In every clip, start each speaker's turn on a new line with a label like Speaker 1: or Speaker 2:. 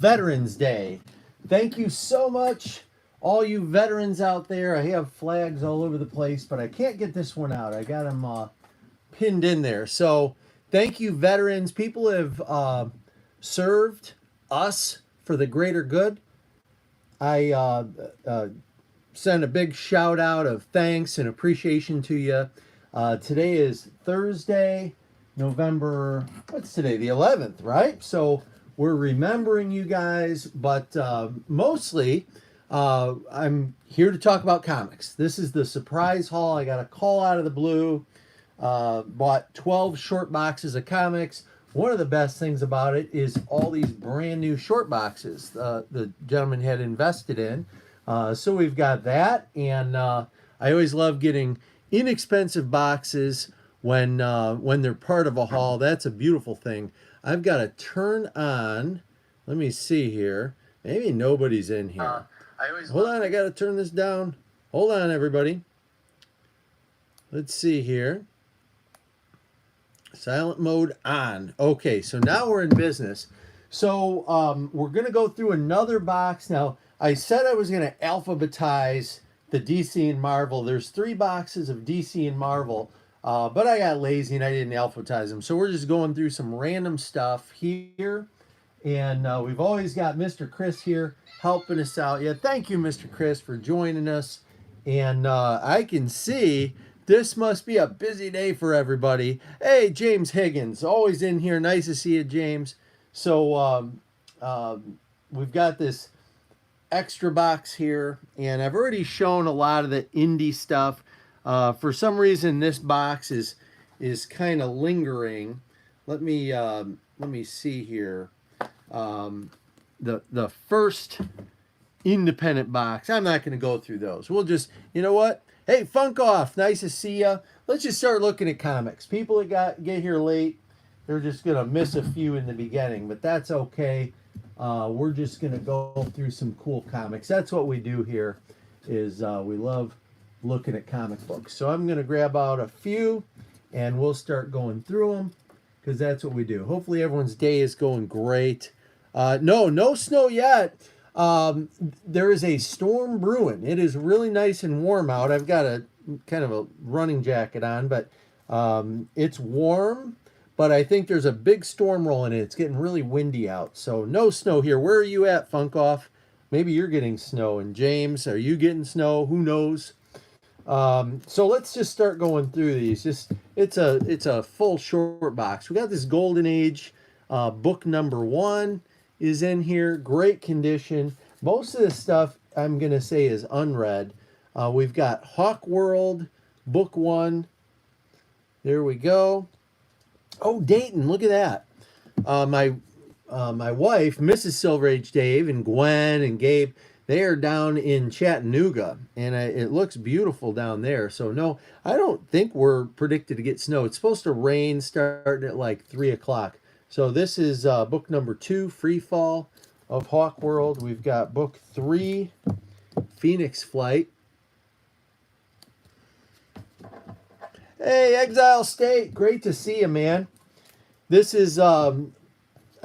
Speaker 1: Veterans Day. Thank you so much, all you veterans out there. I have flags all over the place, but I can't get this one out. I got them pinned in there. So thank you, veterans. People have served us for the greater good. I send a big shout out of thanks and appreciation to you. Today is Thursday, November, what's today? The 11th, right? So we're remembering you guys, but mostly I'm here to talk about comics. This is the surprise haul. I got a call out of the blue. Bought 12 short boxes of comics. One of the best things about it is all these brand new short boxes the gentleman had invested in. So we've got that, and I always love getting inexpensive boxes when they're part of a haul. That's a beautiful thing. I've got to turn on. Let me see here. Maybe nobody's in here. Hold on, I got to turn this down. Hold on, everybody. Let's see here. Silent mode on. Okay, so now we're in business. So we're going to go through another box. Now, I said I was going to alphabetize the DC and Marvel. There's 3 boxes of DC and Marvel, but I got lazy and I didn't alphabetize them. So we're just going through some random stuff here. And we've always got Mr. Chris here helping us out. Yeah, thank you, Mr. Chris, for joining us. And I can see this must be a busy day for everybody. Hey, James Higgins, always in here. Nice to see you, James. So we've got this extra box here, and I've already shown a lot of the indie stuff. For some reason, this box is kind of lingering. Let me see here. The first independent box. I'm not going to go through those. We'll just, you know what? Hey, Funk Off, nice to see ya. Let's just start looking at comics. People that get here late, they're just going to miss a few in the beginning, but that's okay. We're just going to go through some cool comics. That's what we do here, is we love looking at comic books. So I'm going to grab out a few, and we'll start going through them, because that's what we do. Hopefully everyone's day is going great. No snow yet. There is a storm brewing. It is really nice and warm out. I've got a kind of a running jacket on, but it's warm, but I think there's a big storm rolling in. It's getting really windy out. So no snow here. Where are you at, Funk Off? Maybe you're getting snow. And James, are you getting snow? Who knows? So let's just start going through these. It's a full short box. We got this Golden Age book number 1 is in here. Great condition. Most of this stuff I'm going to say is unread. We've got Hawk World, book 1. There we go. Oh, Dayton, look at that. My wife, Mrs. Silver Age Dave, and Gwen and Gabe, they are down in Chattanooga, and it looks beautiful down there. So no, I don't think we're predicted to get snow. It's supposed to rain starting at like 3 o'clock. So this is book number 2, Free Fall of Hawk World. We've got book 3, Phoenix Flight. Hey, Exile State, great to see you, man. This is, I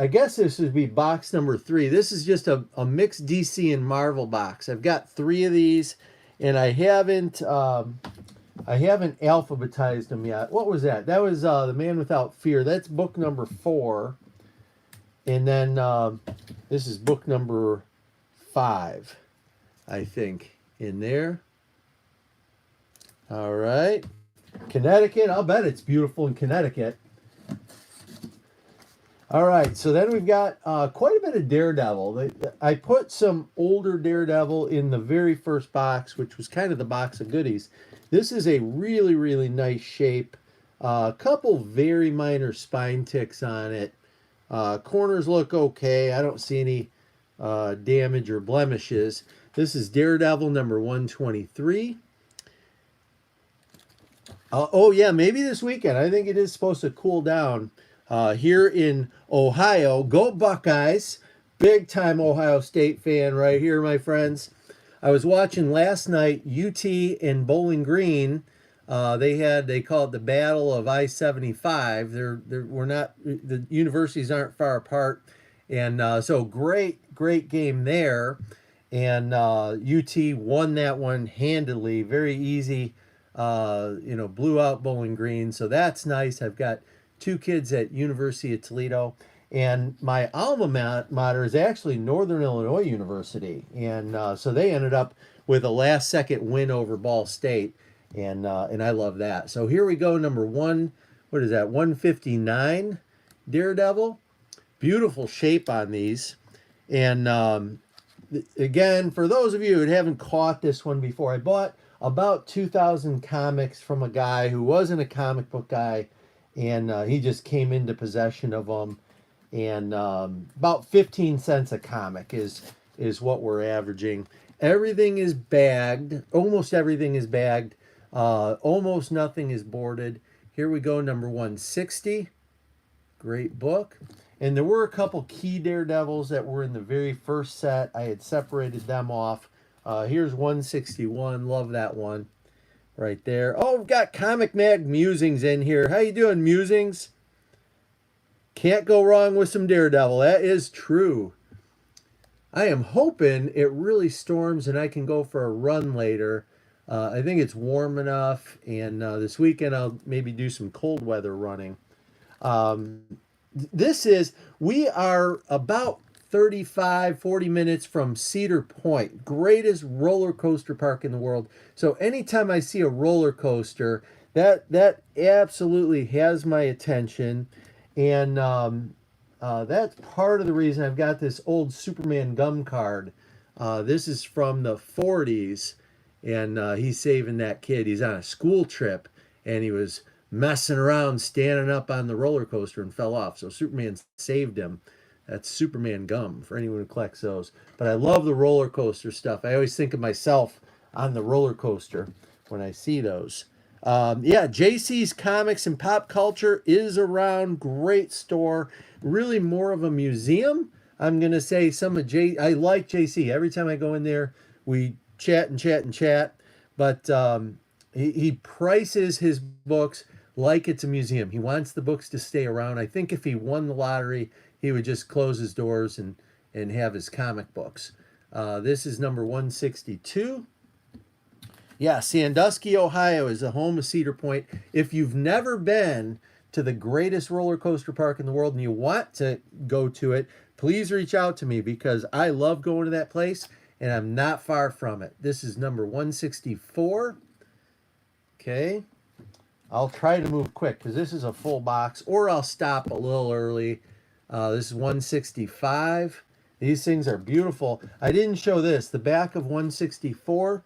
Speaker 1: guess this would be box number 3. This is just a mixed DC and Marvel box. I've got 3 of these, and I haven't alphabetized them yet. What was that? That was The Man Without Fear. That's book number 4. And then this is book number 5, I think, in there. All right. Connecticut. I'll bet it's beautiful in Connecticut. All right. So then we've got quite a bit of Daredevil. I put some older Daredevil in the very first box, which was kind of the box of goodies. This is a really, really nice shape. A couple very minor spine ticks on it. Corners look okay. I don't see any damage or blemishes. This is Daredevil number 123. Oh, yeah, maybe this weekend. I think it is supposed to cool down here in Ohio. Go Buckeyes. Big time Ohio State fan right here, my friends. I was watching last night UT and Bowling Green. They call it the Battle of I-75. We're not, the universities aren't far apart, And so great game there. And UT won that one handily, very easy. Blew out Bowling Green, so that's nice. I've got two kids at University of Toledo, and my alma mater is actually Northern Illinois University, and so they ended up with a last second win over Ball State, and I love that. So here we go, number one. What is that? 159, Daredevil. Beautiful shape on these, and again, for those of you who haven't caught this one before, I bought about 2,000 comics from a guy who wasn't a comic book guy, and he just came into possession of them. And about 15 cents a comic is what we're averaging. Everything is bagged. Almost everything is bagged. Almost nothing is boarded. Here we go, number 160. Great book. And there were a couple key Daredevils that were in the very first set. I had separated them off. Here's 161. Love that one right there. Oh, we've got Comic Mag Musings in here. How you doing, Musings? Can't go wrong with some Daredevil. That is true. I am hoping it really storms and I can go for a run later. I think it's warm enough, and this weekend I'll maybe do some cold weather running. We are about 35-40 minutes from Cedar Point, greatest roller coaster park in the world. So anytime I see a roller coaster, that absolutely has my attention, and that's part of the reason I've got this old Superman gum card. This is from the 40s, and he's saving that kid. He's on a school trip, and he was messing around standing up on the roller coaster and fell off. So Superman saved him. That's Superman gum for anyone who collects those. But I love the roller coaster stuff. I always think of myself on the roller coaster when I see those. JC's Comics and Pop Culture is around. Great store. Really more of a museum. I'm going to say I like JC. Every time I go in there, we chat and chat and chat. But he prices his books like it's a museum. He wants the books to stay around. I think if he won the lottery, he would just close his doors and have his comic books. This is number 162. Yeah, Sandusky, Ohio is the home of Cedar Point. If you've never been to the greatest roller coaster park in the world and you want to go to it, please reach out to me because I love going to that place and I'm not far from it. This is number 164. Okay. I'll try to move quick because this is a full box, or I'll stop a little early. This is 165. These things are beautiful. I didn't show this. The back of 164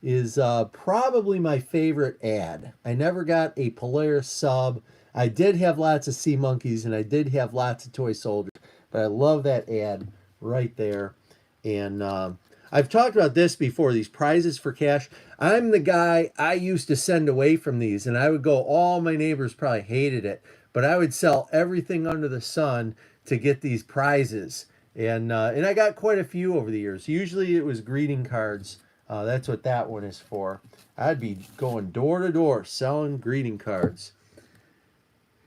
Speaker 1: is probably my favorite ad. I never got a Polaris sub. I did have lots of Sea Monkeys, and I did have lots of toy soldiers, but I love that ad right there. And I've talked about this before, these prizes for cash. I'm the guy, I used to send away from these, and I would go, all my neighbors probably hated it, but I would sell everything under the sun to get these prizes. And I got quite a few over the years. Usually it was greeting cards. That's what that one is for. I'd be going door to door selling greeting cards.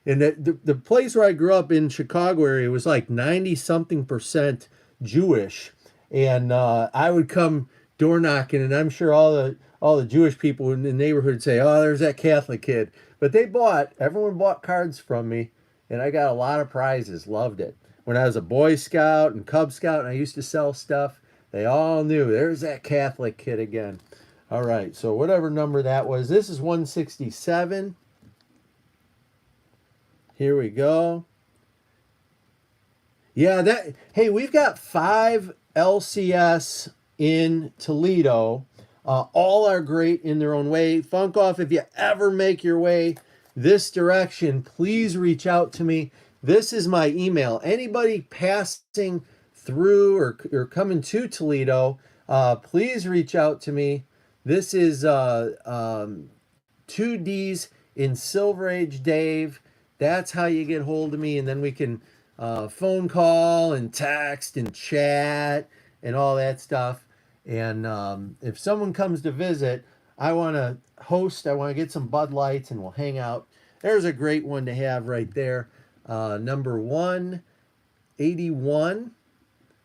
Speaker 1: And the place where I grew up in Chicago area was like 90-something% Jewish. And I would come door knocking, and I'm sure all the Jewish people in the neighborhood say, "Oh, there's that Catholic kid." But everyone bought cards from me, and I got a lot of prizes. Loved it. When I was a Boy Scout and Cub Scout, and I used to sell stuff, they all knew there's that Catholic kid again. All right, so whatever number that was, this is 167. Here we go. Yeah, hey, we've got 5 LCS in Toledo. All are great in their own way. Funk Off, if you ever make your way this direction, please reach out to me. This is my email. Anybody passing through or coming to Toledo, please reach out to me. This is 2Ds in Silver Age Dave. That's how you get hold of me, and then we can phone call and text and chat and all that stuff. And if someone comes to visit, I want to host. I want to get some Bud Lights, and we'll hang out. There's a great one to have right there. Number 1 81.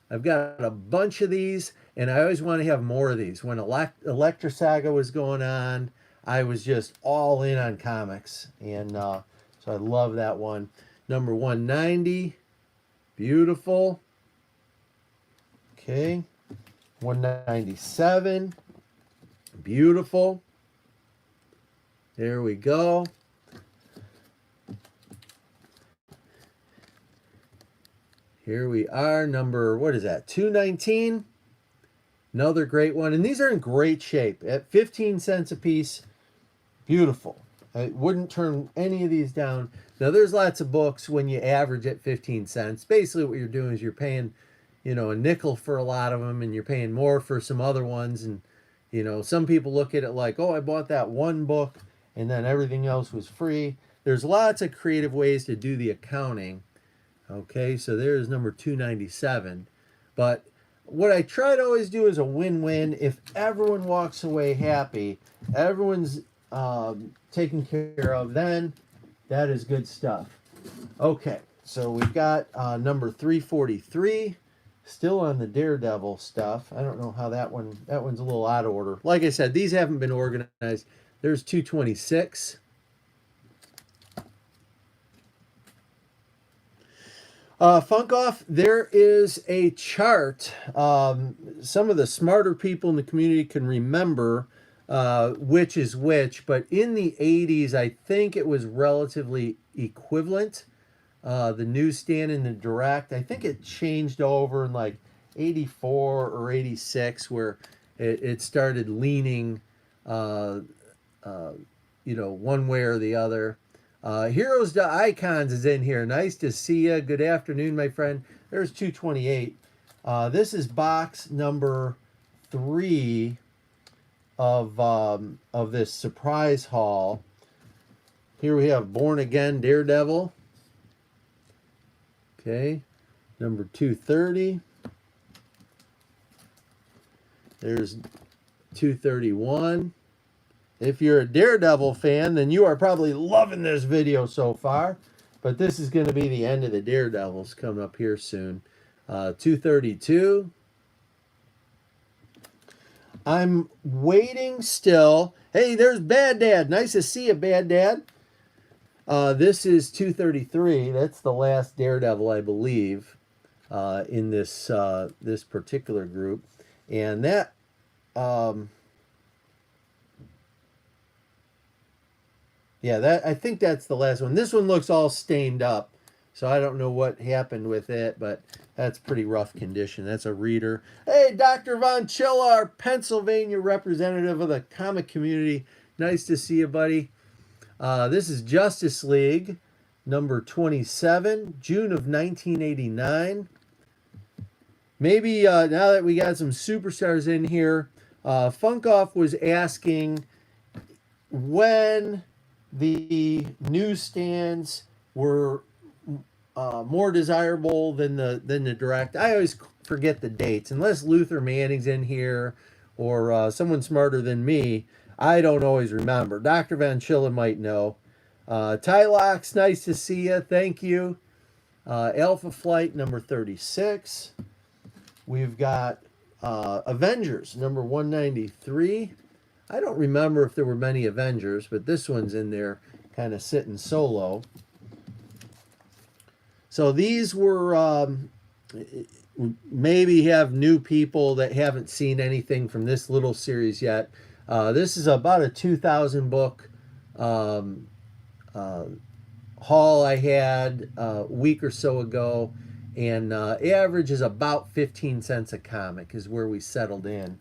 Speaker 1: I've got a bunch of these, and I always want to have more of these. When Electra Saga was going on, I was just all in on comics, and so I love that one. Number 190, beautiful. Okay, 197, beautiful. There we go. Here we are, number, what is that, 219? Another great one. And these are in great shape. At 15 cents a piece, beautiful. I wouldn't turn any of these down. Now, there's lots of books when you average at 15 cents. Basically, what you're doing is you're paying, you know, a nickel for a lot of them, and you're paying more for some other ones. And, you know, some people look at it like, oh, I bought that one book, and then everything else was free. There's lots of creative ways to do the accounting. Okay, so there's number 297. But what I try to always do is a win-win. If everyone walks away happy, everyone's taken care of, then that is good stuff. Okay, so we've got number 343, still on the Daredevil stuff. I don't know how that one's a little out of order. Like I said, these haven't been organized. There's 226. Funk Off, there is a chart. Some of the smarter people in the community can remember which is which, but in the 80s, I think it was relatively equivalent. The newsstand and the direct, I think it changed over in like 84 or 86, where it started leaning, you know, one way or the other. Heroes to Icons is in here. Nice to see you. Good afternoon, my friend. There's 228. This is box number 3 of this surprise haul. Here we have Born Again Daredevil. Okay, number 230. There's 231. If you're a Daredevil fan, then you are probably loving this video so far. But this is going to be the end of the Daredevils coming up here soon. 232. I'm waiting still. Hey, there's Bad Dad. Nice to see you, Bad Dad. This is 233. That's the last Daredevil, I believe, in this this particular group. And that... yeah, I think that's the last one. This one looks all stained up, so I don't know what happened with it, but that's pretty rough condition. That's a reader. Hey, Dr. Von Chilla, our Pennsylvania representative of the comic community. Nice to see you, buddy. This is Justice League, number 27, June of 1989. Maybe now that we got some superstars in here, Funk Off was asking when the newsstands were more desirable than the direct. I always forget the dates. Unless Luther Manning's in here or someone smarter than me, I don't always remember. Dr. Van Chillen might know. Tylox, nice to see you. Thank you. Alpha Flight, number 36. We've got Avengers, number 193. I don't remember if there were many Avengers, but this one's in there kind of sitting solo. So these were, maybe have new people that haven't seen anything from this little series yet. This is about a 2,000 book haul I had a week or so ago. And average is about 15 cents a comic is where we settled in.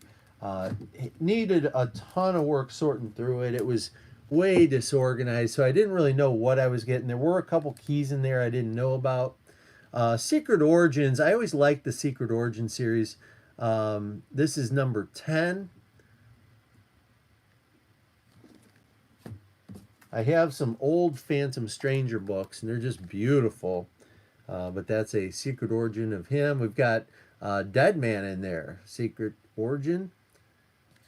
Speaker 1: It needed a ton of work sorting through it. It was way disorganized, so I didn't really know what I was getting. There were a couple keys in there I didn't know about. Secret Origins, I always liked the Secret Origin series. This is number 10. I have some old Phantom Stranger books, and they're just beautiful. But that's a Secret Origin of him. We've got Dead Man in there, Secret Origin.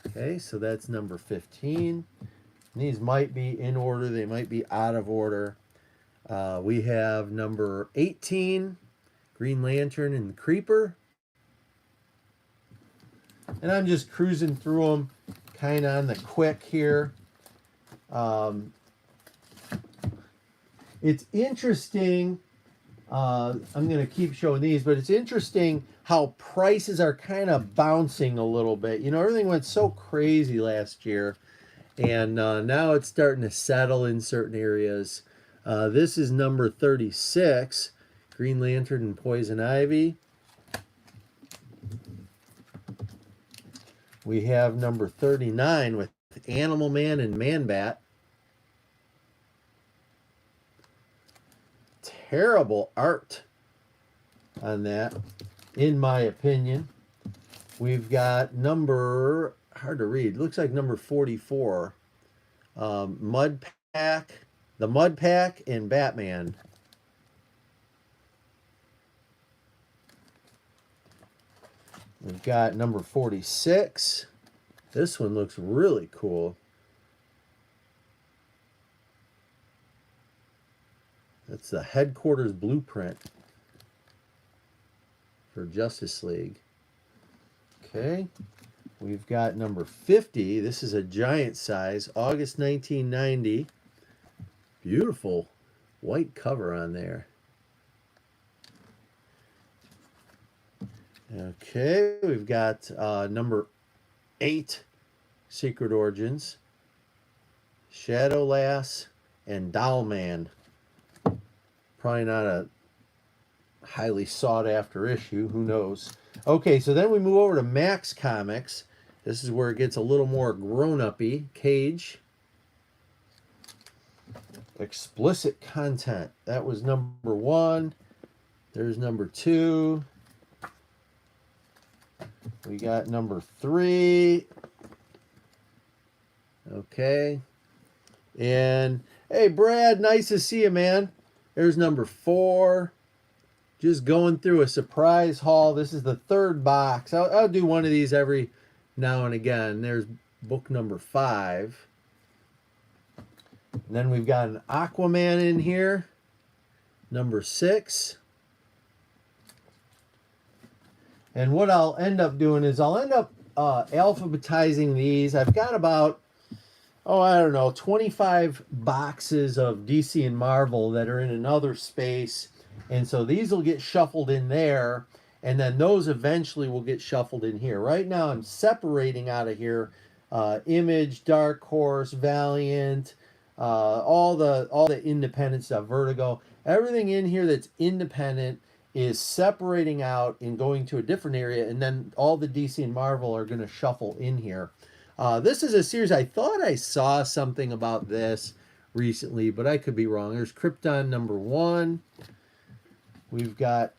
Speaker 1: Okay, so that's number 15. And these might be in order. They might be out of order. We have number 18, Green Lantern and the Creeper. And I'm just cruising through them kind of on the quick here. It's interesting. I'm going to keep showing these, but it's interesting how prices are kind of bouncing a little bit. You know, everything went so crazy last year, and now it's starting to settle in certain areas. This is number 36, Green Lantern and Poison Ivy. We have number 39 with Animal Man and Man Bat. Terrible art on that, in my opinion. We've got number, hard to read, looks like number 44, Mud Pack, the Mud Pack and Batman. We've got number 46. This one looks really cool. That's the headquarters blueprint for Justice League. Okay, we've got number 50. This is a giant size, August 1990. Beautiful white cover on there. Okay, we've got number 8, Secret Origins, Shadow Lass, and Doll Man. Probably not a highly sought after issue, who knows. Okay, so then we move over to Max Comics. This is where it gets a little more grown-up-y. Cage. Explicit content. That was number 1. There's number 2. We got number 3. Okay. And, hey, Brad, nice to see you, man. There's number 4. Just going through a surprise haul. This is the 3rd box. I'll do one of these every now and again. There's book number 5. And then we've got an Aquaman in here. Number 6. And what I'll end up doing is I'll end up alphabetizing these. I've got about, I don't know, 25 boxes of DC and Marvel that are in another space. And so these will get shuffled in there, and then those eventually will get shuffled in here. Right now I'm separating out of here Image, Dark Horse, Valiant, all the independent stuff, Vertigo. Everything in here that's independent is separating out and going to a different area, and then all the DC and Marvel are going to shuffle in here. This is a series, I thought I saw something about this recently, but I could be wrong. There's Krypton number 1. We've got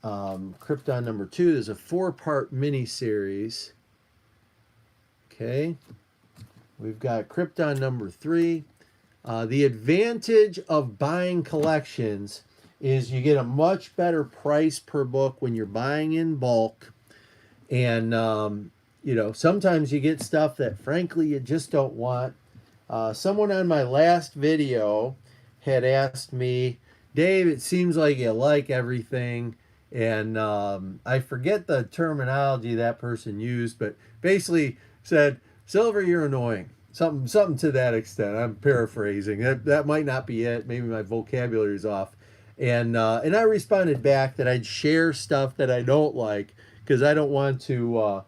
Speaker 1: Krypton number 2. There's a 4-part miniseries. Okay. We've got Krypton number 3. The advantage of buying collections is you get a much better price per book when you're buying in bulk. And, you know, sometimes you get stuff that, frankly, you just don't want. Someone on my last video had asked me, Dave, it seems like you like everything. And I forget the terminology that person used, but basically said, Silver, you're annoying. Something to that extent. I'm paraphrasing. That might not be it. Maybe my vocabulary is off. And I responded back that I'd share stuff that I don't like, because I don't want to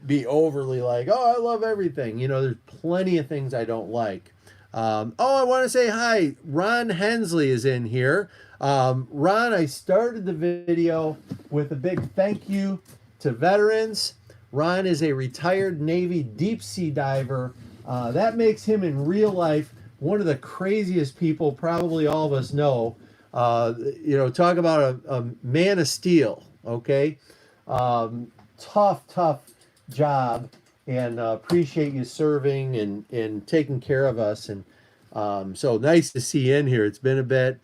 Speaker 1: be overly like, oh, I love everything. You know, there's plenty of things I don't like. I want to say hi. Ron Hensley is in here. Ron, I started the video with a big thank you to veterans. Ron is a retired Navy deep sea diver. That makes him in real life one of the craziest people probably all of us know. You know, talk about a man of steel, okay? Tough job, and appreciate you serving and taking care of us. And so nice to see you in here. It's been a bit.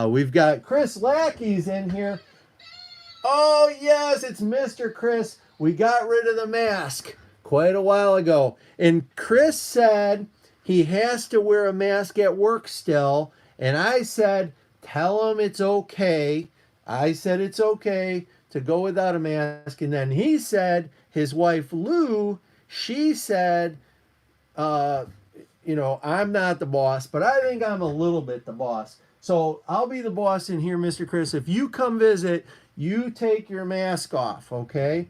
Speaker 1: We've got Chris Lackey's in here. Oh, yes, it's Mr. Chris. We got rid of the mask quite a while ago. And Chris said he has to wear a mask at work still. And I said, tell him it's okay. I said it's okay to go without a mask. And then he said his wife Lou, she said, uh, I'm not the boss, but I think I'm a little bit the boss. So I'll be the boss in here, Mr. Chris. If you come visit, you take your mask off, okay?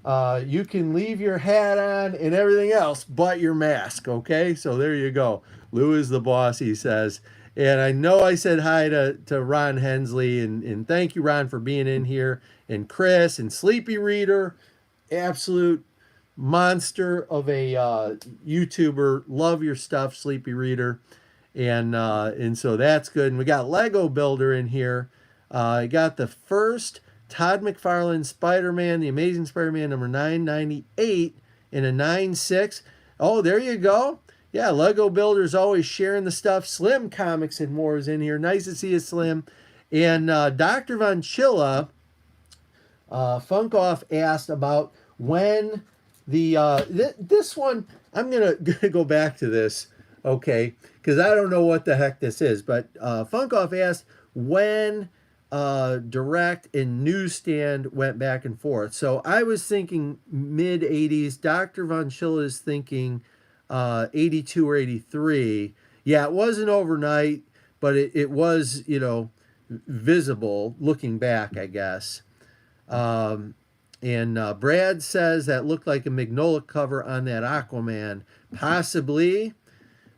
Speaker 1: You can leave your hat on and everything else but your mask, okay? So there you go. Lou is the boss, he says. And I know I said hi to Ron Hensley, and thank you, Ron, for being in here. And Chris and Sleepy Reader, absolute monster of a YouTuber. Love your stuff, Sleepy Reader. And so that's good. And we got Lego Builder in here. I got the first Todd McFarlane Spider-Man, the Amazing Spider-Man number 998 in a 9.6. Oh, there you go. Yeah, Lego Builder's always sharing the stuff. Slim Comics and More is in here. Nice to see you, Slim. And Dr. Von Chilla, Funkoff asked about when this one, I'm gonna go back to this, okay, because I don't know what the heck this is, but Funkoff asked when direct and newsstand went back and forth. So I was thinking mid 80s. Dr. Von Chilla is thinking 82 or 83. Yeah, it wasn't overnight, but it was, visible looking back, I guess. And Brad says that looked like a Magnolia cover on that Aquaman. Possibly.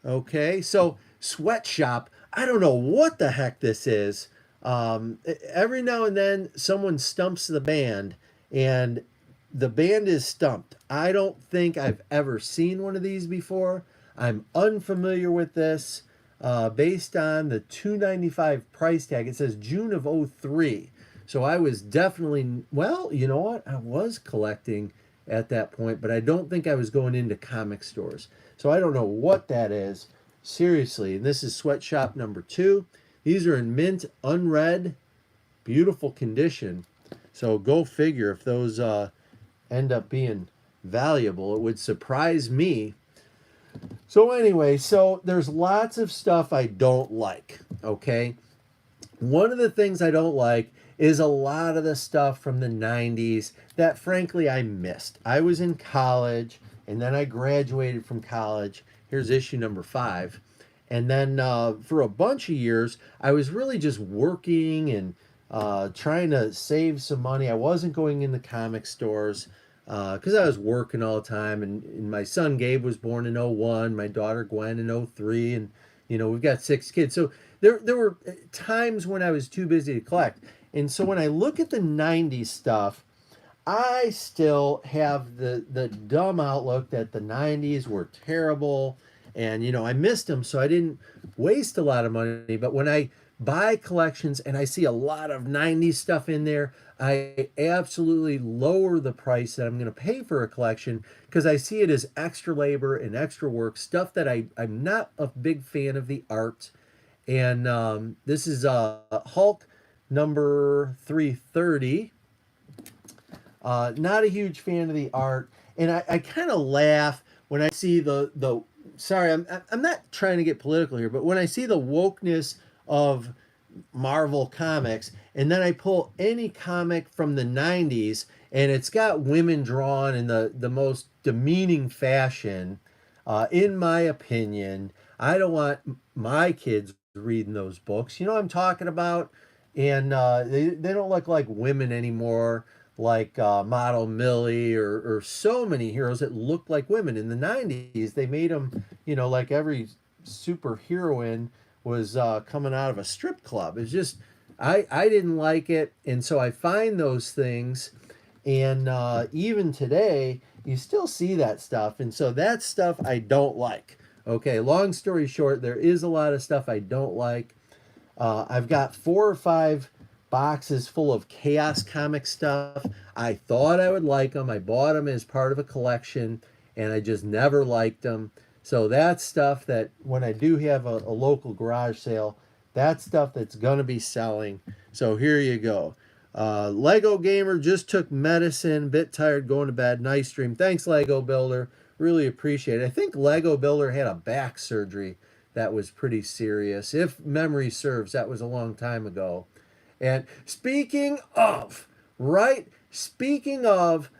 Speaker 1: Okay, so Sweatshop. I don't know what the heck this is. Every now and then someone stumps the band, and the band is stumped. I don't think I've ever seen one of these before. I'm unfamiliar with this. Based on the $2.95 price tag, it says June of '03. So I was definitely, well, you know what? I was collecting at that point, but I don't think I was going into comic stores. So I don't know what that is. Seriously. And this is Sweatshop number 2. These are in mint, unread, beautiful condition. So go figure if those end up being valuable. It would surprise me. So anyway, so there's lots of stuff I don't like, okay? One of the things I don't like is a lot of the stuff from the 90s that frankly I missed. I was in college and then I graduated from college. Here's issue number 5. And then for a bunch of years, I was really just working and trying to save some money. I wasn't going in the comic stores because I was working all the time. And my son Gabe was born in '01, my daughter Gwen in '03, and we've got 6 kids. So there were times when I was too busy to collect. And so when I look at the 90s stuff, I still have the dumb outlook that the 90s were terrible. And, I missed them, so I didn't waste a lot of money. But when I buy collections and I see a lot of 90s stuff in there, I absolutely lower the price that I'm going to pay for a collection because I see it as extra labor and extra work, stuff that I'm not a big fan of the art. And this is Hulk number 330. Not a huge fan of the art. And I kind of laugh when I see the sorry, I'm not trying to get political here, but when I see the wokeness of Marvel Comics, and then I pull any comic from the 90s, and it's got women drawn in the most demeaning fashion, in my opinion, I don't want my kids reading those books. You know what I'm talking about? And they don't look like women anymore, like Model Millie or so many heroes that look like women. In the 90s, they made them, like every superheroine was coming out of a strip club. It's just, I didn't like it. And so I find those things. And even today, you still see that stuff. And so that stuff I don't like. Okay, long story short, there is a lot of stuff I don't like. I've got 4 or 5 boxes full of Chaos Comic stuff. I thought I would like them. I bought them as part of a collection, and I just never liked them. So that's stuff that when I do have a local garage sale, that's stuff that's going to be selling. So here you go. Lego Gamer just took medicine, bit tired, going to bed. Nice stream. Thanks, Lego Builder. Really appreciate it. I think Lego Builder had a back surgery that was pretty serious. If memory serves, that was a long time ago. And speaking of, right? Speaking of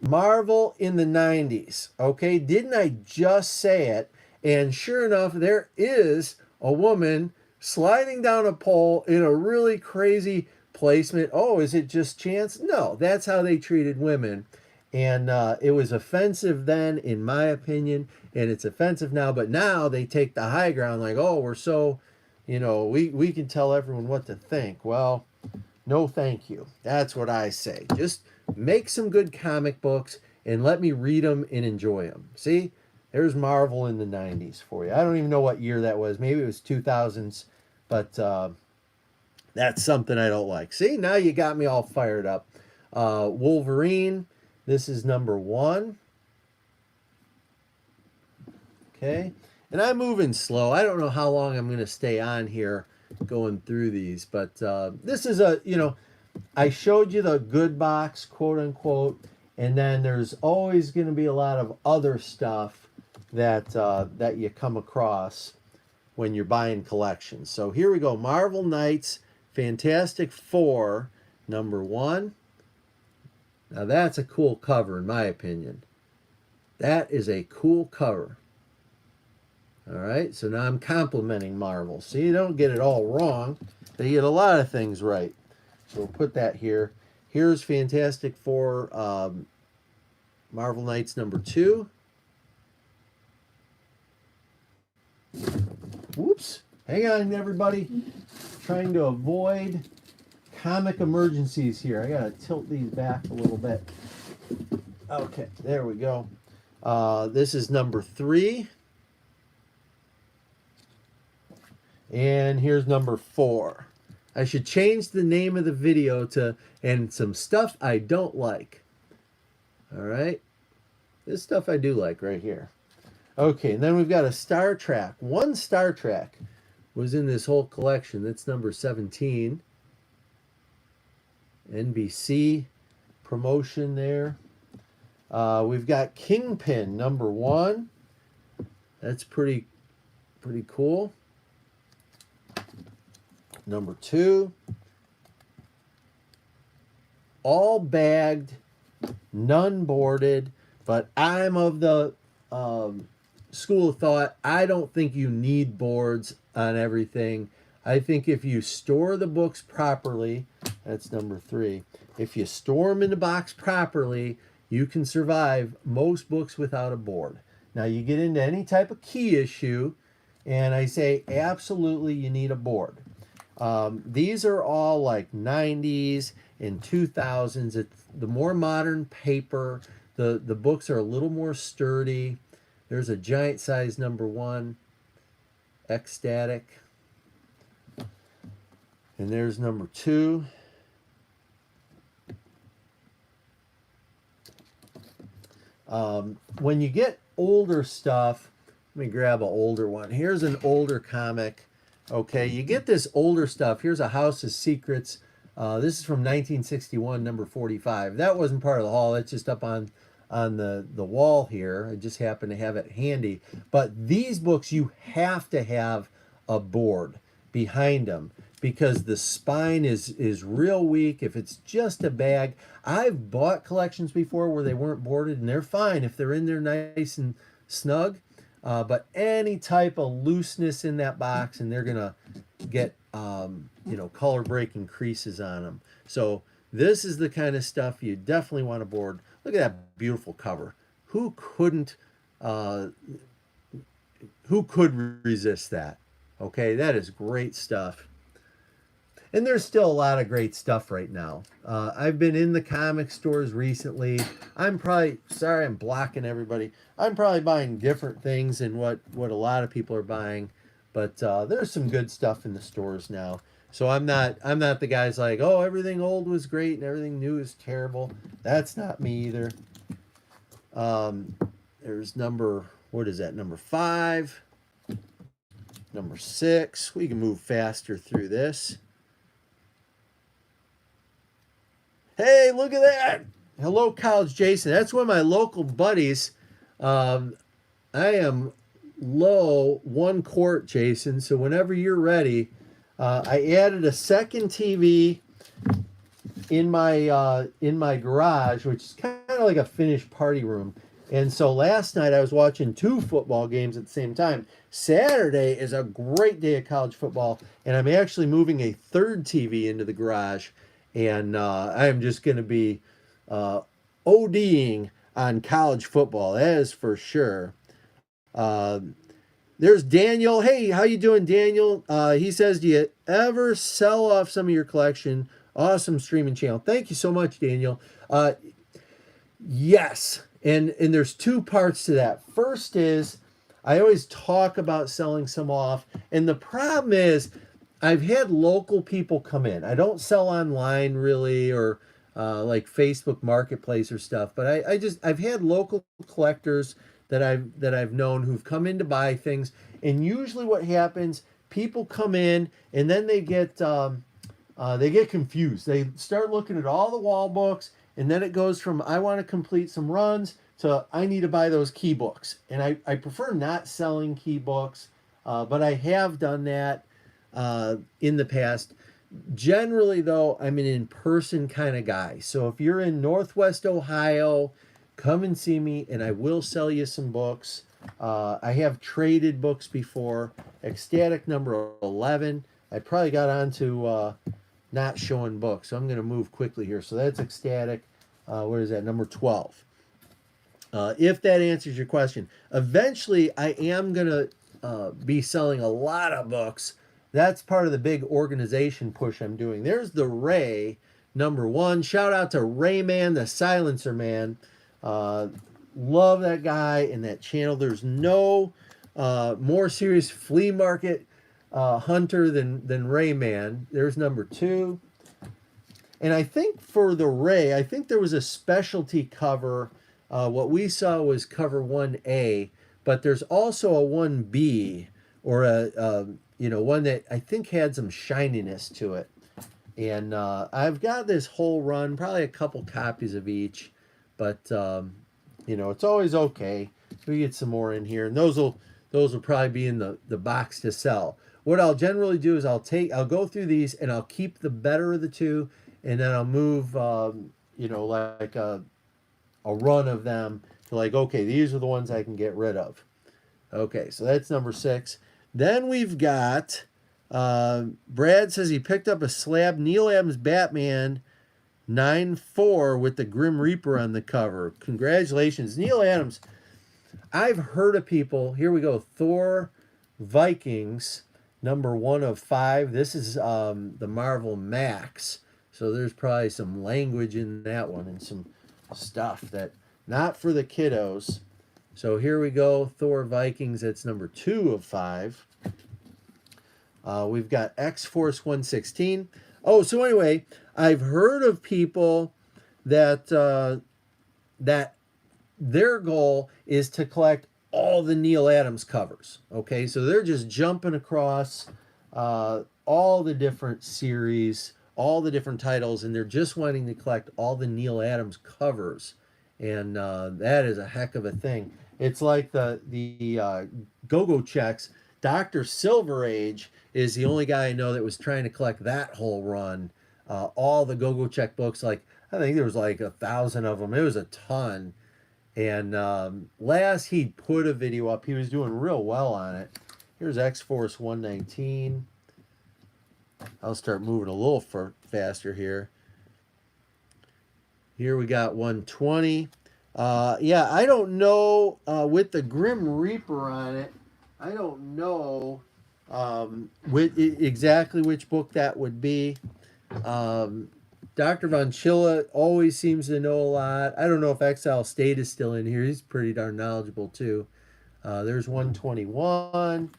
Speaker 1: Marvel in the 90s, okay? Didn't I just say it? And sure enough, there is a woman sliding down a pole in a really crazy placement. Oh, is it just chance? No, that's how they treated women. And it was offensive then, in my opinion, and it's offensive now. But now they take the high ground, like, oh, we're so, we can tell everyone what to think. Well, no, thank you. That's what I say. Just make some good comic books and let me read them and enjoy them. See, there's Marvel in the 90s for you. I don't even know what year that was. Maybe it was 2000s, but that's something I don't like. See, now you got me all fired up. Wolverine, this is number 1. Okay, and I'm moving slow. I don't know how long I'm going to stay on here going through these, but this is I showed you the good box, quote unquote, and then there's always going to be a lot of other stuff that that you come across when you're buying collections. So here we go, Marvel Knights Fantastic Four, number 1. Now that's a cool cover in my opinion. That is a cool cover. All right, so now I'm complimenting Marvel. See, you don't get it all wrong. They get a lot of things right. So we'll put that here. Here's Fantastic Four, Marvel Knights number 2. Whoops. Hang on, everybody. Trying to avoid comic emergencies here. I got to tilt these back a little bit. Okay, there we go. This is number 3. And here's number 4. I should change the name of the video to "and some stuff I don't like." All right. This stuff I do like right here. Okay, and then we've got a Star Trek. One Star Trek was in this whole collection. That's number 17. NBC promotion there. We've got Kingpin, number 1. That's pretty cool. Number 2. All bagged, none boarded, but I'm of the school of thought, I don't think you need boards on everything. I think if you store the books properly, that's number 3. If you store them in the box properly, you can survive most books without a board. Now you get into any type of key issue, and I say absolutely you need a board. These are all like 90s and 2000s. It's the more modern paper. The books are a little more sturdy. There's a giant size number 1, ecstatic. And there's number 2. When you get older stuff, let me grab an older one. Here's an older comic. Okay, you get this older stuff. Here's a House of Secrets. This is from 1961, number 45. That wasn't part of the haul. It's just up on the wall here. I just happen to have it handy. But these books, you have to have a board behind them because the spine is real weak. If it's just a bag, I've bought collections before where they weren't boarded, and they're fine if they're in there nice and snug. But any type of looseness in that box, and they're gonna get color breaking creases on them. So this is the kind of stuff you definitely want to board. Look at that beautiful cover. Who could resist that? Okay, that is great stuff. And there's still a lot of great stuff right now. I've been in the comic stores recently. I'm blocking everybody. I'm probably buying different things than what a lot of people are buying. But there's some good stuff in the stores now. So I'm not the guys like, oh, everything old was great and everything new is terrible. That's not me either. There's number 5, number 6. We can move faster through this. Hey, look at that. Hello, College Jason. That's one of my local buddies. I am low 1 quart, Jason. So whenever you're ready, I added a second TV in my garage, which is kind of like a finished party room. And so last night I was watching two football games at the same time. Saturday is a great day of college football, and I'm actually moving a third TV into the garage, and I'm just going to be uh, ODing on college football. That is for sure. Uh, there's Daniel. Hey, how you doing, Daniel? He says, do you ever sell off some of your collection? Awesome streaming channel. Thank you so much, Daniel. Yes, and there's two parts to that. First is I always talk about selling some off, and the problem is I've had local people come in. I don't sell online really, or like Facebook Marketplace or stuff, but I've had local collectors that I've known who've come in to buy things, and usually what happens, people come in and then they get confused. They start looking at all the wall books, and then it goes from I want to complete some runs to I need to buy those key books. And I prefer not selling key books, but I have done that in the past. Generally, though, I'm an in-person kind of guy. So if you're in Northwest Ohio, come and see me, and I will sell you some books. I have traded books before. Ecstatic number 11. I probably got onto not showing books, so I'm going to move quickly here. So that's Ecstatic. What is that? Number 12. If that answers your question. Eventually, I am going to be selling a lot of books. That's part of the big organization push I'm doing. There's the Ray, number 1. Shout out to Rayman, the Silencer Man. Love that guy and that channel. There's no more serious flea market hunter than Rayman. There's number 2. And I think for the Ray, I think there was a specialty cover. What we saw was cover 1A, but there's also a 1B, or a one that I think had some shininess to it. And I've got this whole run, probably a couple copies of each, but it's always okay. We get some more in here, and those will probably be in the box to sell. What I'll generally do is I'll go through these and I'll keep the better of the two, and then I'll move like a run of them to like, okay, these are the ones I can get rid of. Okay, so that's number 6. Then we've got Brad says he picked up a slab Neil Adams Batman 9/4 with the Grim Reaper on the cover. Congratulations, Neil Adams. I've heard of people. Here we go. Thor Vikings, number 1 of 5. This is the Marvel Max. So there's probably some language in that one and some stuff that not for the kiddos. So here we go. Thor Vikings. That's number 2 of 5. We've got X-Force 116. Oh, so anyway, I've heard of people that that their goal is to collect all the Neil Adams covers. Okay, so they're just jumping across all the different series, all the different titles, and they're just wanting to collect all the Neil Adams covers. And that is a heck of a thing. It's like the Go-Go Checks. Dr. Silver Age is the only guy I know that was trying to collect that whole run. All the Go-Go Check books, like I think there was like 1,000 of them. It was a ton. And last he put a video up, he was doing real well on it. Here's X-Force 119. I'll start moving a little faster here. Here we got 120. Yeah, I don't know with the Grim Reaper on it. I don't know exactly which book that would be. Dr. Von Chilla always seems to know a lot. I don't know if Exile State is still in here. He's pretty darn knowledgeable too. There's 121,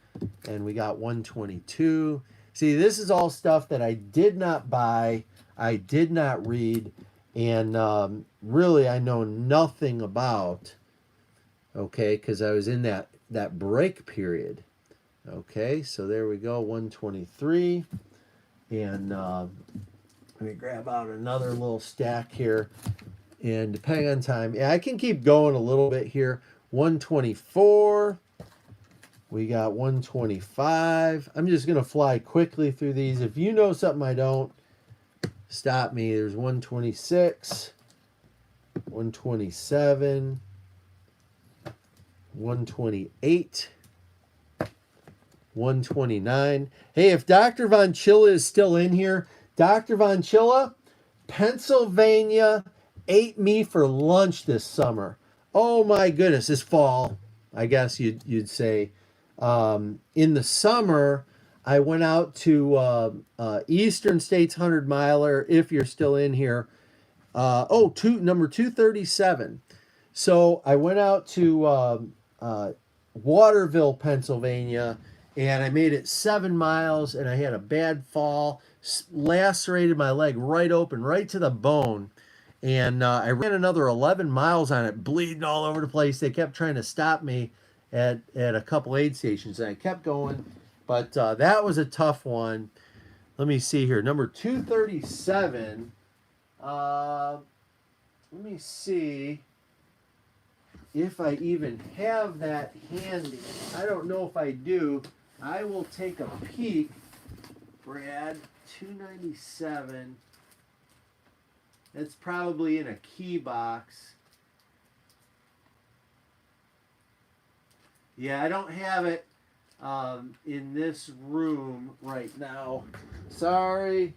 Speaker 1: and we got 122. See, this is all stuff that I did not buy, I did not read, and really I know nothing about. Okay, because I was in that break period. Okay, so there we go, 123. And let me grab out another little stack here. And depending on time, yeah, I can keep going a little bit here. 124. We got 125. I'm just going to fly quickly through these. If you know something I don't, stop me. There's 126, 127, 128, 129. Hey, if Dr. Von Chilla is still in here, Dr. Von Chilla, Pennsylvania ate me for lunch this summer. Oh my goodness, this fall, I guess you'd say. In the summer, I went out to Eastern States 100 miler, if you're still in here. Number 237. So I went out to Waterville, Pennsylvania, and I made it 7 miles, and I had a bad fall, lacerated my leg right open, right to the bone. And I ran another 11 miles on it, bleeding all over the place. They kept trying to stop me at a couple aid stations, and I kept going. But that was a tough one. Let me see here. Number 237. Let me see if I even have that handy. I don't know if I do. I will take a peek. Brad, 297. That's probably in a key box. Yeah, I don't have it in this room right now. Sorry.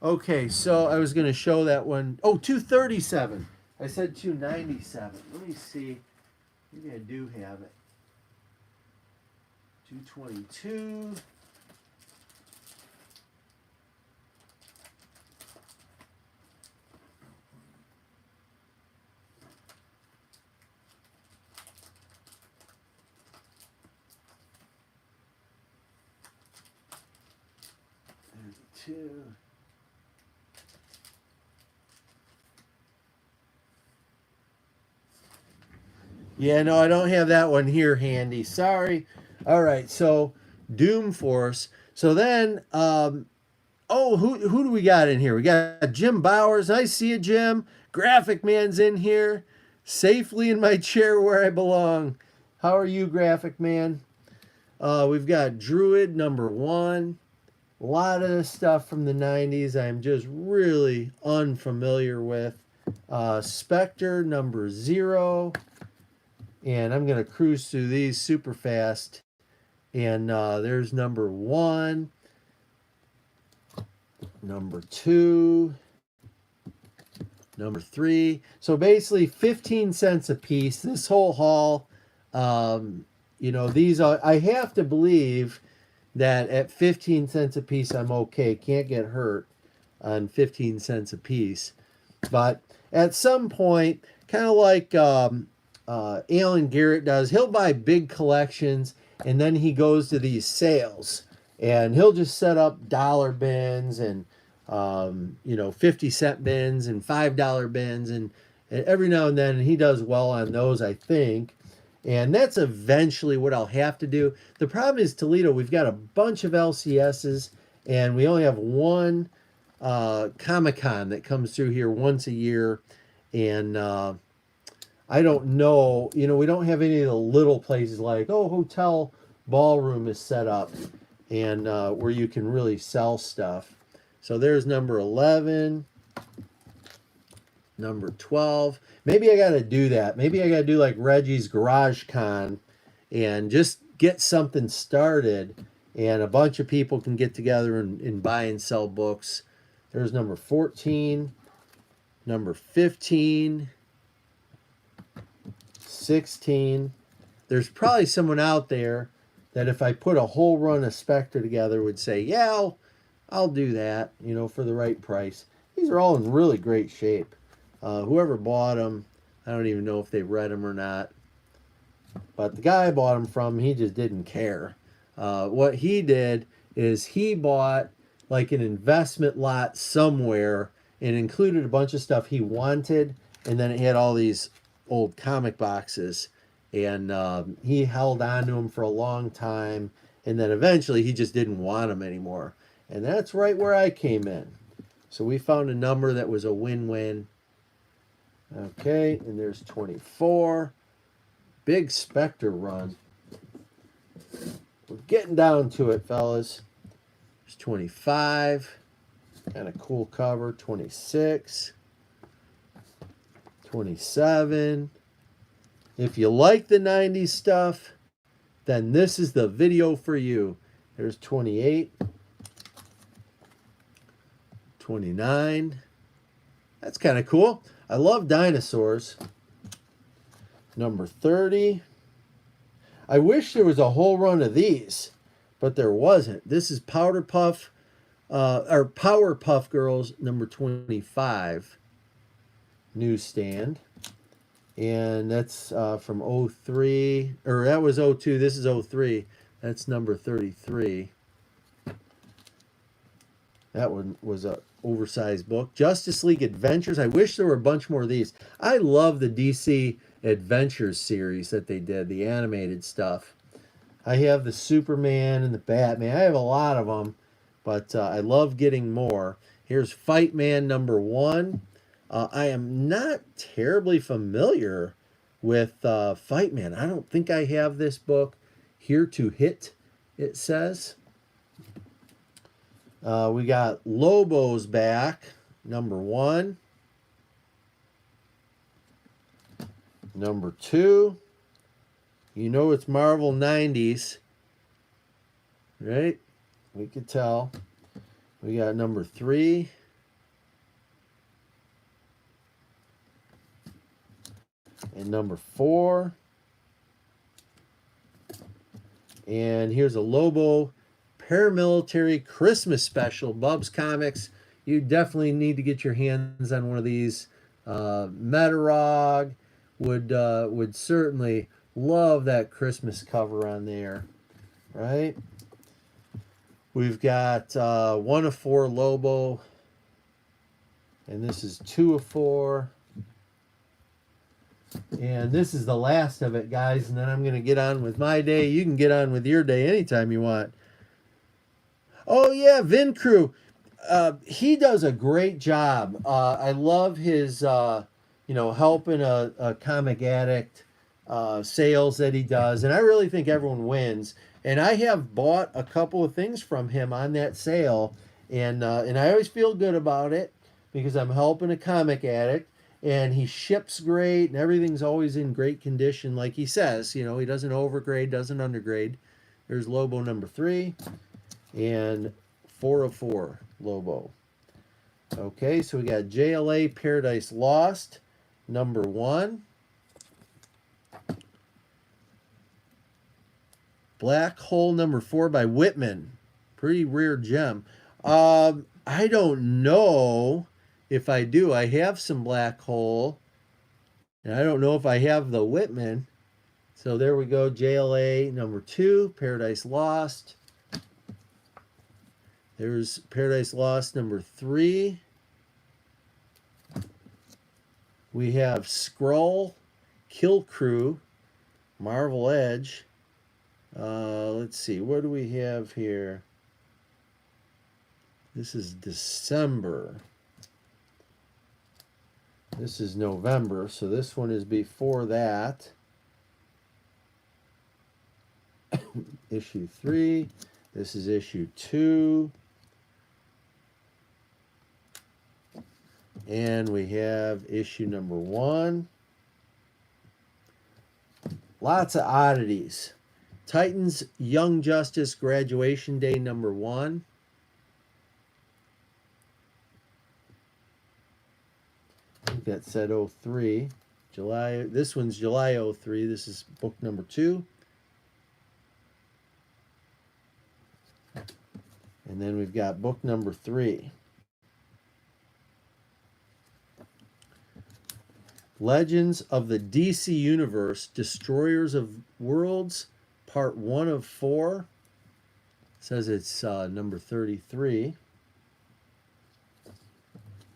Speaker 1: Okay, so I was going to show that one. Oh, 237. I said 297. Let me see. Maybe I do have it. 222. Two. Yeah, no, I don't have that one here handy. Sorry. All right, so Doom Force. So then, who do we got in here? We got Jim Bowers. I see you, Jim. Graphic Man's in here, safely in my chair where I belong. How are you, Graphic Man? We've got Druid number 1. A lot of the stuff from the 90s I'm just really unfamiliar with. Spectre number 0. And I'm going to cruise through these super fast. And there's number 1. Number 2. Number 3. So basically 15 cents a piece. This whole haul, these are, I have to believe that at 15 cents a piece, I'm okay. Can't get hurt on 15 cents a piece. But at some point, kind of like Alan Garrett does, he'll buy big collections and then he goes to these sales and he'll just set up dollar bins and 50-cent bins and $5 bins, and every now and then he does well on those, I think. And that's eventually what I'll have to do. The problem is Toledo, we've got a bunch of LCSs and we only have one Comic-Con that comes through here once a year. And I don't know, we don't have any of the little places like, Hotel Ballroom is set up and where you can really sell stuff. So there's number 11, number 12. Maybe I got to do that. Maybe I got to do like Reggie's Garage Con and just get something started and a bunch of people can get together and buy and sell books. There's number 14, number 15, 16. There's probably someone out there that if I put a whole run of Spectre together would say, yeah, I'll do that, for the right price. These are all in really great shape. Whoever bought them, I don't even know if they read them or not. But the guy I bought them from, he just didn't care. What he did is he bought like an investment lot somewhere and included a bunch of stuff he wanted. And then it had all these old comic boxes. And he held on to them for a long time. And then eventually he just didn't want them anymore. And that's right where I came in. So we found a number that was a win-win. Okay, and there's 24. Big Spectre run. We're getting down to it, fellas. There's 25. Kind of cool cover. 26. 27. If you like the 90s stuff, then this is the video for you. There's 28. 29. That's kind of cool. I love dinosaurs. Number 30. I wish there was a whole run of these, but there wasn't. This is Powerpuff Girls number 25 newsstand. And that's from 03, or that was 02. This is 03. That's number 33. That one was a oversized book. Justice League Adventures. I wish there were a bunch more of these. I love the DC Adventures series that they did, the animated stuff. I have the Superman and the Batman. I have a lot of them, but I love getting more. Here's Fight Man number 1. I am not terribly familiar with Fight Man. I don't think I have this book. Here to Hit, it says. We got Lobo's back, number 1. Number 2. You know it's Marvel 90s, right? We could tell. We got number 3. And number 4. And here's a Lobo Paramilitary Christmas special, Bub's Comics. You definitely need to get your hands on one of these. Metarog would certainly love that Christmas cover on there, right? We've got 1 of 4 Lobo, and this is 2 of 4. And this is the last of it, guys, and then I'm going to get on with my day. You can get on with your day anytime you want. Oh, yeah, Vin Crew. He does a great job. I love his, helping a comic addict sales that he does. And I really think everyone wins. And I have bought a couple of things from him on that sale. And I always feel good about it because I'm helping a comic addict. And he ships great, and everything's always in great condition, like he says. You know, he doesn't overgrade, doesn't undergrade. There's Lobo number 3, and 4 of 4 Lobo. Okay, so we got Jla Paradise Lost, number 1. Black Hole number 4 by Whitman. Pretty rare gem. I don't know. If I do, I have some Black Hole. And I don't know if I have the Whitman. So there we go. JLA number 2, Paradise Lost. There's Paradise Lost number 3. We have Skrull, Kill Crew, Marvel Edge. Let's see. What do we have here? This is December. This is November, so this one is before that. Issue 3. This is issue 2. And we have issue number 1. Lots of oddities. Titans Young Justice Graduation Day number 1. I think that said 03. July. This one's July 03. This is book number 2. And then we've got book number 3. Legends of the DC Universe, Destroyers of Worlds, part 1 of 4. It says it's number 33.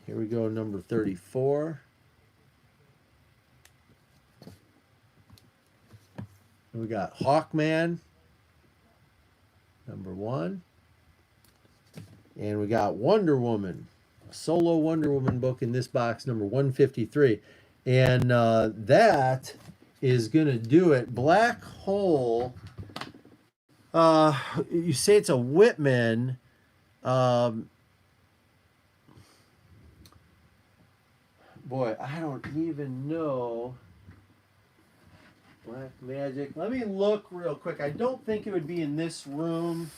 Speaker 1: Here we go, number 34. We got Hawkman, number 1. And we got Wonder Woman, a solo Wonder Woman book in this box, number 153. And that is going to do it. Black Hole, You say it's a Whitman. Um, Boy, I don't even know. Black Magic. Let me look real quick. I don't think it would be in this room,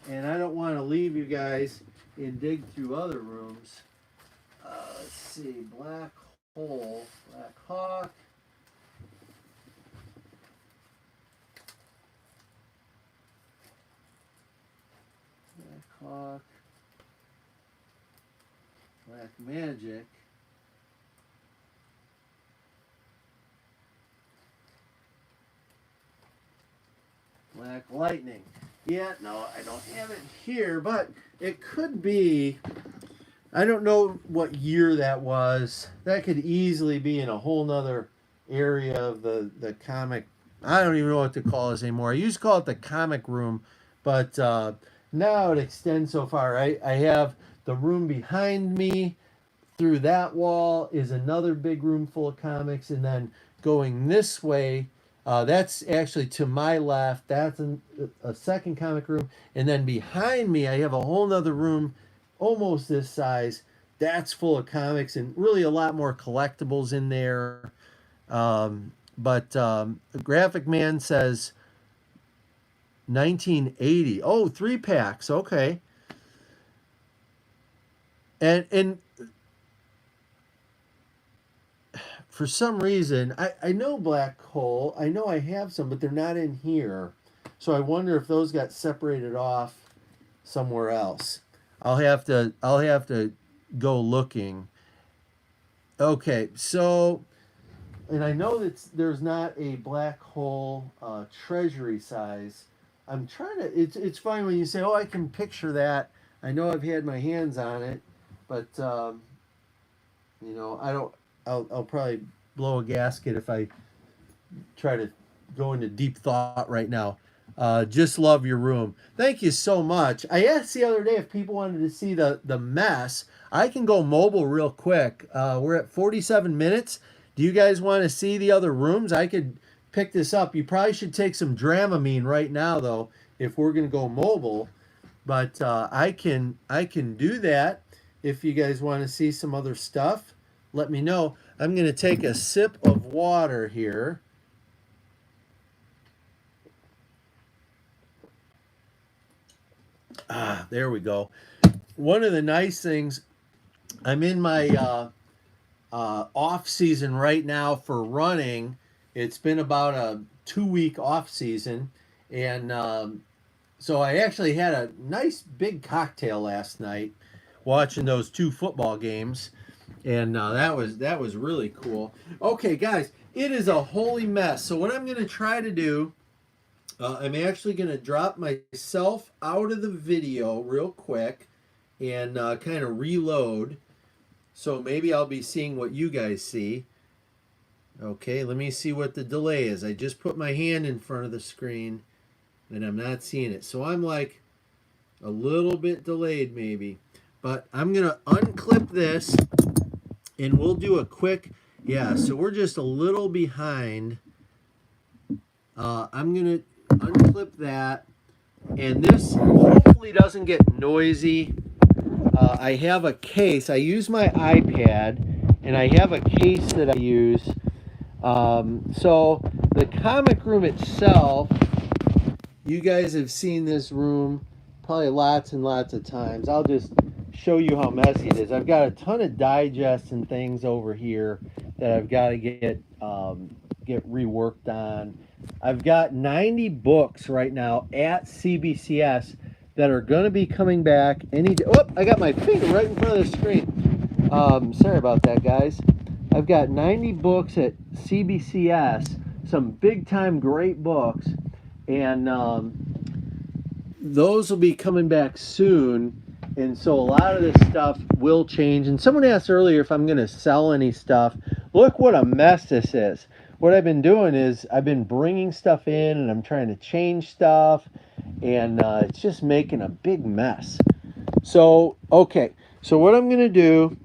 Speaker 1: and I don't want to leave you guys and dig through other rooms. Let's see. Black Hole. Black Hawk. Black Hawk. Black Magic. Black Lightning. Yeah, no, I don't have it here, but it could be. I don't know what year that was. That could easily be in a whole nother area of the comic. I don't even know what to call this anymore. I used to call it the comic room, but now it extends so far. I have the room behind me. Through that wall is another big room full of comics, and then going this way, that's actually to my left. That's a second comic room, and then behind me, I have a whole nother room, almost this size. That's full of comics and really a lot more collectibles in there. But Graphic Man says 1980. Oh, 3-packs. Okay. And for some reason, I know Black Hole. I know I have some, but they're not in here. So I wonder if those got separated off somewhere else. I'll have to go looking. Okay, so, and I know that there's not a Black Hole treasury size. I'm trying to. It's funny when you say, "Oh, I can picture that." I know I've had my hands on it, but you know, I don't. I'll probably blow a gasket if I try to go into deep thought right now. Just love your room. Thank you so much. I asked the other day if people wanted to see the mess. I can go mobile real quick. We're at 47 minutes. Do you guys want to see the other rooms? I could pick this up. You probably should take some Dramamine right now, though, if we're going to go mobile. But I can do that. If you guys want to see some other stuff, let me know. I'm going to take a sip of water here. Ah, there we go. One of the nice things, I'm in my off season right now for running. It's been about a 2-week off season, and so I actually had a nice big cocktail last night watching those 2 football games, and that was really cool. Okay, guys, it is a holy mess. So what I'm going to try to do, I'm actually going to drop myself out of the video real quick and kind of reload. So maybe I'll be seeing what you guys see. Okay, let me see what the delay is. I just put my hand in front of the screen and I'm not seeing it. So I'm like a little bit delayed maybe. But I'm going to unclip this and we'll do a quick, yeah, so we're just a little behind. I'm going to unclip that. And this hopefully doesn't get noisy. I have a case. I use my iPad, and I have a case that I use. So the comic room itself, you guys have seen this room probably lots and lots of times. I'll just show you how messy it is. I've got a ton of digests and things over here that I've got to get reworked on. I've got 90 books right now at CBCS that are going to be coming back any day. Oh, I got my finger right in front of the screen. Sorry about that, guys. I've got 90 books at CBCS, some big-time great books, and those will be coming back soon. And so a lot of this stuff will change. And someone asked earlier if I'm going to sell any stuff. Look what a mess this is. What I've been doing is I've been bringing stuff in and I'm trying to change stuff. And it's just making a big mess. So, okay. So what I'm going to do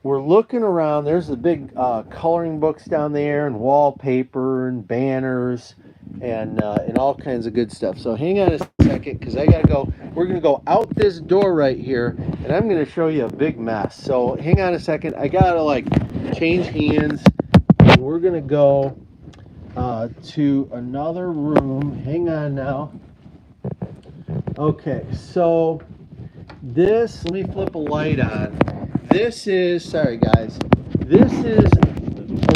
Speaker 1: we're looking around. There's the big coloring books down there, and wallpaper, and banners, and all kinds of good stuff. So hang on a second, because I gotta go. We're gonna go out this door right here, and I'm gonna show you a big mess. So hang on a second. I gotta like change hands, and we're gonna go to another room. Hang on now. Okay, so this, let me flip a light on. This is, sorry guys, this is,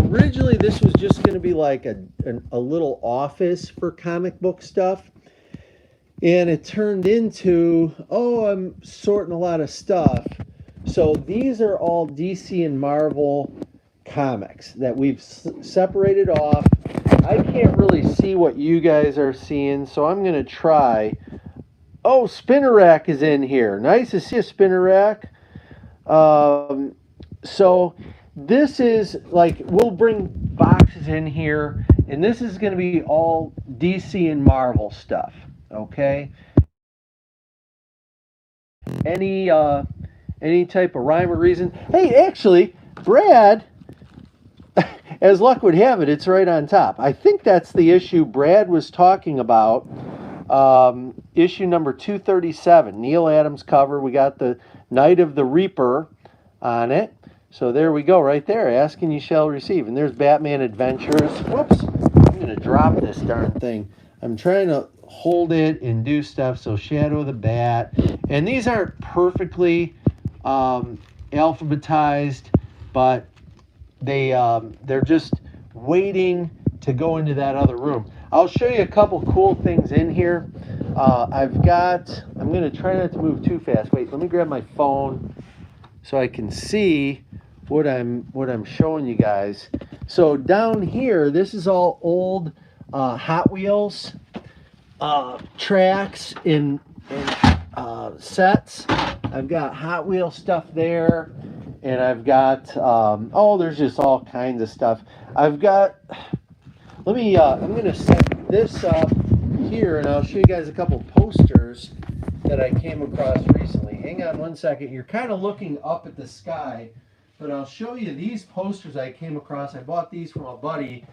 Speaker 1: originally this was just going to be like a little office for comic book stuff. And it turned into, oh, I'm sorting a lot of stuff. So these are all DC and Marvel comics that we've separated off. I can't really see what you guys are seeing, so I'm going to try. Oh, Spinner Rack is in here. Nice to see a Spinner Rack. So this is like, we'll bring boxes in here, and this is going to be all DC and Marvel stuff. Okay. Any type of rhyme or reason. Hey, actually, Brad, as luck would have it, it's right on top. I think that's the issue Brad was talking about. Issue number 237, Neil Adams cover. We got the Night of the Reaper on it. So there we go, right there. Ask and you shall receive. And there's Batman Adventures. Whoops, I'm going to drop this darn thing. I'm trying to hold it and do stuff. So Shadow of the Bat. And these aren't perfectly alphabetized, but they're just waiting to go into that other room. I'll show you a couple cool things in here. I'm going to try not to move too fast. Wait, let me grab my phone so I can see what I'm showing you guys. So down here, this is all old Hot Wheels tracks in sets. I've got Hot Wheels stuff there, and I've got there's just all kinds of stuff. I've got. I'm going to set this up here, and I'll show you guys a couple posters that I came across recently. Hang on one second. You're kind of looking up at the sky, but I'll show you these posters I came across. I bought these from a buddy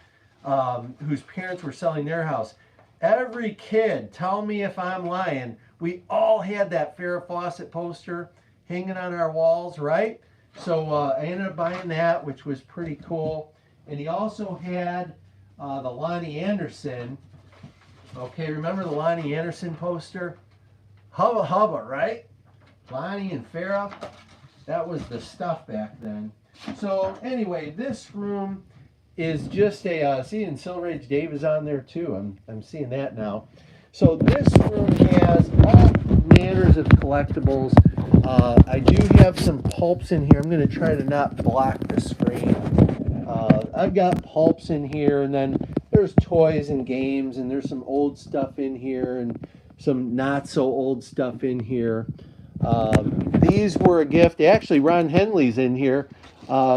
Speaker 1: whose parents were selling their house. Every kid, tell me if I'm lying, we all had that Farrah Fawcett poster hanging on our walls, right? So I ended up buying that, which was pretty cool. And he also had the Lonnie Anderson. Okay, remember the Lonnie Anderson poster? Hubba hubba, right? Lonnie and Farrah. That was the stuff back then. So anyway, this room is just a, see, and Silver Age Dave is on there too. I'm seeing that now. So this room has all manners of collectibles. I do have some pulps in here. I'm going to try to not block the screen. I've got pulps in here, and then there's toys and games, and there's some old stuff in here, and some not so old stuff in here. These were a gift. Actually, Ron Henley's in here.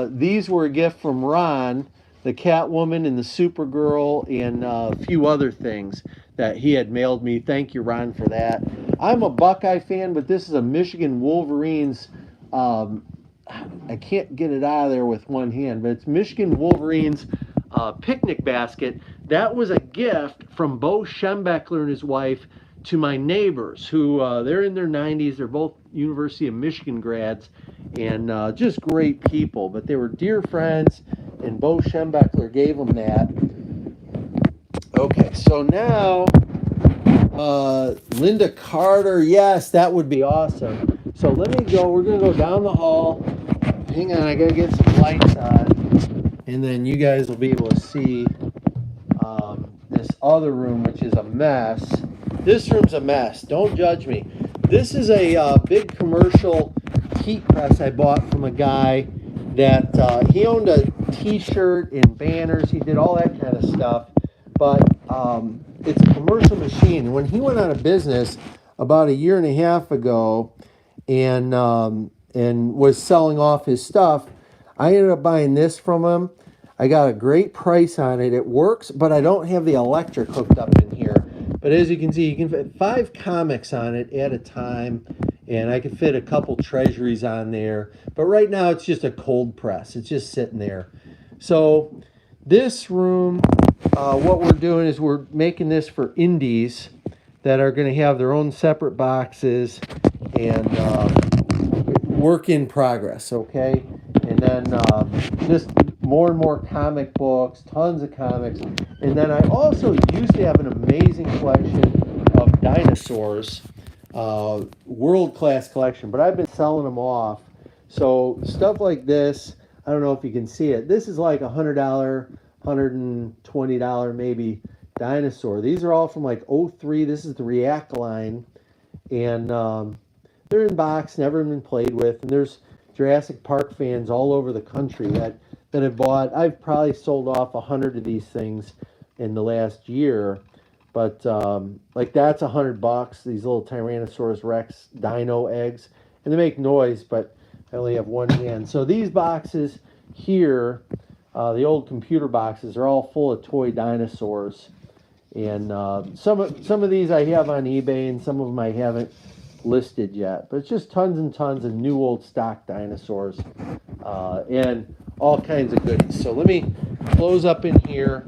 Speaker 1: These were a gift from Ron, the Catwoman and the Supergirl, and a few other things that he had mailed me. Thank you, Ron, for that. I'm a Buckeye fan, but this is a Michigan Wolverines. I can't get it out of there with one hand, but it's Michigan Wolverines picnic basket. That was a gift from Bo Schembechler and his wife to my neighbors, who they're in their 90s. They're both University of Michigan grads, and just great people. But they were dear friends, and Bo Schembechler gave them that. Okay, so now Linda Carter. Yes, that would be awesome. So let me go. We're going to go down the hall. Hang on, I got to get some lights on, and then you guys will be able to see this other room, which is a mess. This room's a mess. Don't judge me. This is a big commercial heat press I bought from a guy that he owned a t-shirt and banners. He did all that kind of stuff. But it's a commercial machine. When he went out of business about a year and a half ago and was selling off his stuff, I ended up buying this from him. I got a great price on it. It works, but I don't have the electric hooked up in here. But as you can see, you can fit 5 comics on it at a time. and I could fit a couple treasuries on there. But right now it's just a cold press. It's just sitting there. So this room, what we're doing is we're making this for indies that are going to have their own separate boxes, and work in progress, okay? And then just more and more comic books, tons of comics. And then I also used to have an amazing collection of dinosaurs, world-class collection, but I've been selling them off. So stuff like this, I don't know if you can see it. This is like $100, $120 maybe dinosaur. These are all from like '03. This is the React line. And they're in box, never been played with. And there's Jurassic Park fans all over the country that have bought. I've probably sold off 100 of these things in the last year. But like that's $100. These little Tyrannosaurus Rex dino eggs, and they make noise, but I only have one hand. So these boxes here, the old computer boxes, are all full of toy dinosaurs. And some of these I have on eBay, and some of them I haven't listed yet. But it's just tons and tons of new old stock dinosaurs, and all kinds of goodies. So let me close up in here,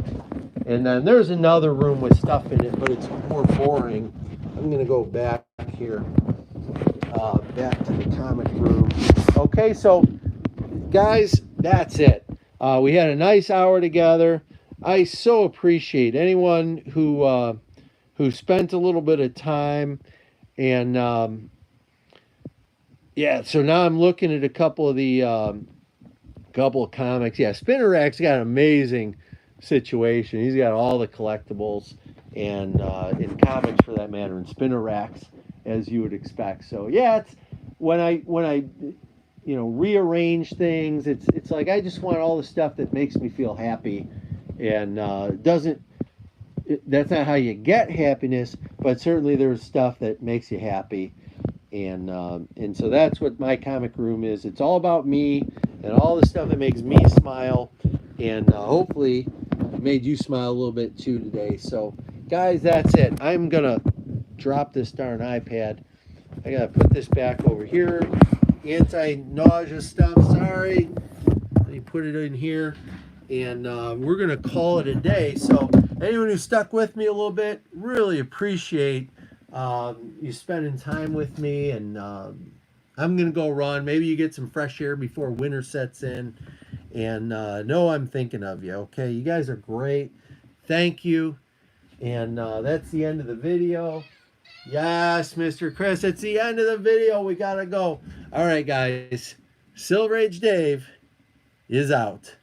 Speaker 1: and then there's another room with stuff in it, but it's more boring. I'm gonna go back here, back to the comic room. Okay, so guys, that's it. We had a nice hour together. I so appreciate anyone who spent a little bit of time, and yeah. So now I'm looking at a couple of the couple of comics. Yeah, Spinner Rack's got an amazing situation. He's got all the collectibles and in comics for that matter, and Spinner Racks as you would expect. So yeah, it's when I rearrange things. It's like I just want all the stuff that makes me feel happy. And that's not how you get happiness, but certainly there's stuff that makes you happy. And so that's what my comic room is. It's all about me and all the stuff that makes me smile, and hopefully made you smile a little bit too today. So guys, that's it. I'm gonna drop this darn iPad. I gotta put this back over here. Anti-nausea stuff, sorry. Let me put it in here. And we're going to call it a day. So anyone who stuck with me a little bit, really appreciate you spending time with me. And I'm going to go run. Maybe you get some fresh air before winter sets in. And know I'm thinking of you, okay? You guys are great. Thank you. And that's the end of the video. Yes, Mr. Chris, it's the end of the video. We got to go. All right, guys. Silver Age Dave is out.